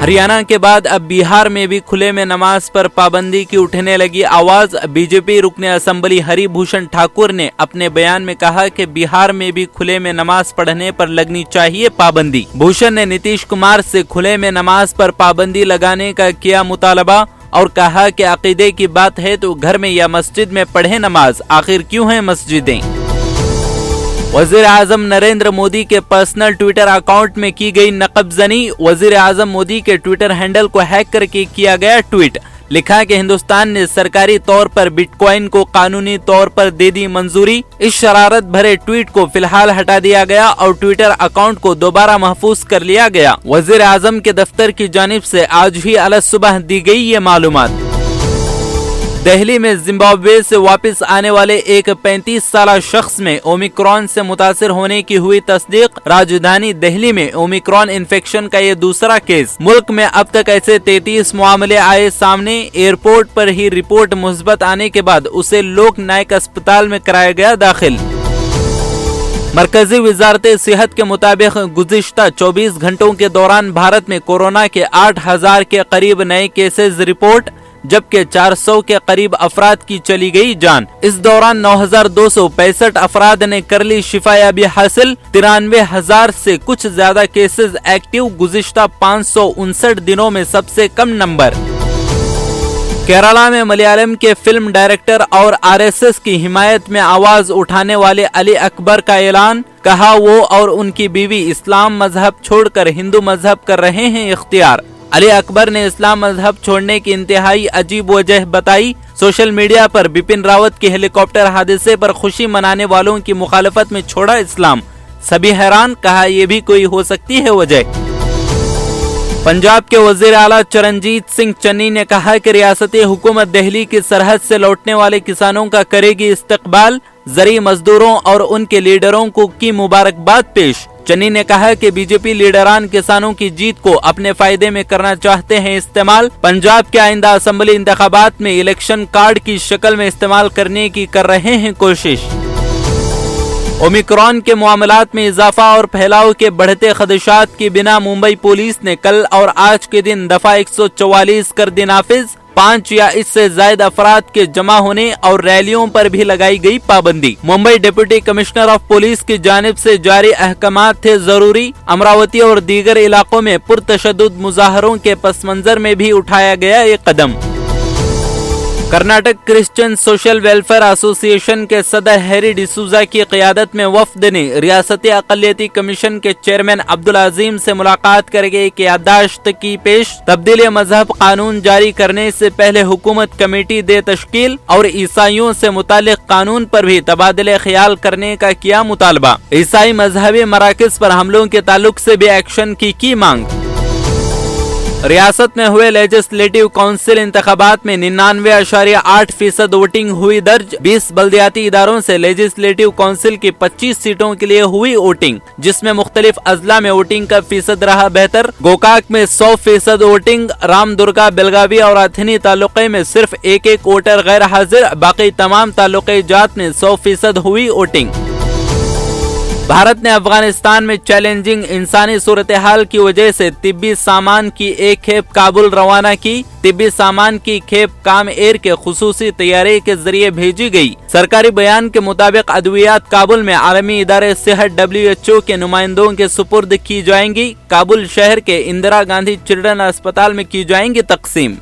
हरियाणा के बाद अब बिहार में भी खुले में नमाज पर पाबंदी की उठने लगी आवाज। बीजेपी रुकने असेंबली हरिभूषण ठाकुर ने अपने बयान में कहा कि बिहार में भी खुले में नमाज पढ़ने पर लगनी चाहिए पाबंदी। भूषण ने नीतीश कुमार से खुले में नमाज पर पाबंदी लगाने का किया मुतालबा और कहा कि अकीदे की बात है तो घर में या मस्जिद में पढ़े नमाज, आखिर क्यों है मस्जिदें। वजीर आजम नरेंद्र मोदी के पर्सनल ट्विटर अकाउंट में की गई नकबजनी। वजीर आजम मोदी के ट्विटर हैंडल को हैक करके किया गया ट्वीट। लिखा कि हिंदुस्तान ने सरकारी तौर पर बिटकॉइन को कानूनी तौर पर दे दी मंजूरी। इस शरारत भरे ट्वीट को फिलहाल हटा दिया गया और ट्विटर अकाउंट को दोबारा महफूज कर लिया गया। वजीर आजम के दफ्तर की जानिब से आज ही अलग सुबह दी गई ये मालूमात। दिल्ली में जिम्बाब्वे से वापस आने वाले एक 35 साल शख्स में ओमिक्रॉन से मुतासिर होने की हुई तस्दीक। राजधानी दिल्ली में ओमिक्रॉन इन्फेक्शन का ये दूसरा केस। मुल्क में अब तक ऐसे 33 मामले आए सामने। एयरपोर्ट पर ही रिपोर्ट मुस्बत आने के बाद उसे लोक नायक अस्पताल में कराया गया दाखिल। मरकजी वजारत सेहत के मुताबिक गुज़िश्ता 24 घंटों के दौरान भारत में कोरोना के 8000 के करीब नए केसेस रिपोर्ट, जबकि 400 के करीब अफराद की चली गई जान। इस दौरान 9265 अफराद ने कर ली शिफायाबी हासिल। 93,000 से कुछ ज्यादा केसेस एक्टिव। गुज़िश्ता 559 दिनों में सबसे कम नंबर। केरला में मलयालम के फिल्म डायरेक्टर और आरएसएस की हिमायत में आवाज उठाने वाले अली अकबर का ऐलान। कहा वो और उनकी बीवी इस्लाम मजहब छोड़कर हिंदू मजहब कर रहे हैं इख्तियार। अली अकबर ने इस्लाम मजहब छोड़ने की इंतहाई अजीब वजह बताई। सोशल मीडिया पर बिपिन रावत के हेलीकॉप्टर हादसे पर खुशी मनाने वालों की मुखालफत में छोड़ा इस्लाम। सभी हैरान। कहा यह भी कोई हो सकती है वजह। पंजाब के वजीर आला चरणजीत सिंह चन्नी ने कहा कि रियासती हुकूमत दिल्ली की सरहद से लौटने वाले किसानों का करेगी इस्तकबाल। जरी मजदूरों और उनके लीडरों को की मुबारकबाद पेश। चन्नी ने कहा कि बीजेपी लीडरान किसानों की जीत को अपने फायदे में करना चाहते हैं इस्तेमाल। पंजाब के आइंदा असेंबली इंतखाबात में इलेक्शन कार्ड की शक्ल में इस्तेमाल करने की कर रहे हैं कोशिश। ओमिक्रॉन के मामलात में इजाफा और फैलाव के बढ़ते खदशात की बिना मुंबई पुलिस ने कल और आज के दिन दफा 144 कर दी नाफिज। 5 या इससे ज्यादा अफराद के जमा होने और रैलियों पर भी लगाई गई पाबंदी। Mumbai deputy commissioner of police की जानिब से जारी अहकामात थे जरूरी। अमरावती और दीगर इलाकों में पुरतशद्दुद मुजाहरों के पस मंजर में भी उठाया गया ये कदम। Karnataka Christian social welfare association के सदर हैरी डिसूजा की क़यादत में वफ्द ने रियासती अक़लियती कमीशन के चेयरमैन अब्दुल अजीम से मुलाकात करके एक याददाश्त की पेश। तब्दीली मजहब कानून जारी करने से पहले हुकूमत कमेटी दे तश्कील और ईसाइयों से मुतालिक कानून पर भी तबादले ख्याल करने का किया मुतालबा। ईसाई मजहबी मराकज़ पर हमलों के ताल्लुक से भी एक्शन की मांग। रियासत में हुए लेजिस्लेटिव काउंसिल इंतखाबात में 99.8% वोटिंग हुई दर्ज। 20 बल्दियाती इदारों से लेजिस्लेटिव काउंसिल की 25 सीटों के लिए हुई वोटिंग, जिसमें मुख्तलिफ अजला में वोटिंग का फीसद रहा बेहतर। गोकाक में 100% वोटिंग। रामदुर्गा, बेलगावी और अथनी तालुके में सिर्फ एक वोटर गैर हाजिर। बाकी तमाम तालुके जात में 100% हुई वोटिंग। भारत ने अफगानिस्तान में चैलेंजिंग इंसानी सूरत हाल की वजह से तिब्बी सामान की एक खेप काबुल रवाना की। तिब्बी सामान की खेप काम एयर के खुसूसी तैयारे के जरिए भेजी गई। सरकारी बयान के मुताबिक अद्वियात काबुल में आलमी इदारे सेहत WHO के नुमाइंदों के सुपुर्द की जाएंगी। काबुल शहर के इंदिरा गांधी चिल्ड्रन अस्पताल में की जाएंगी तकसीम।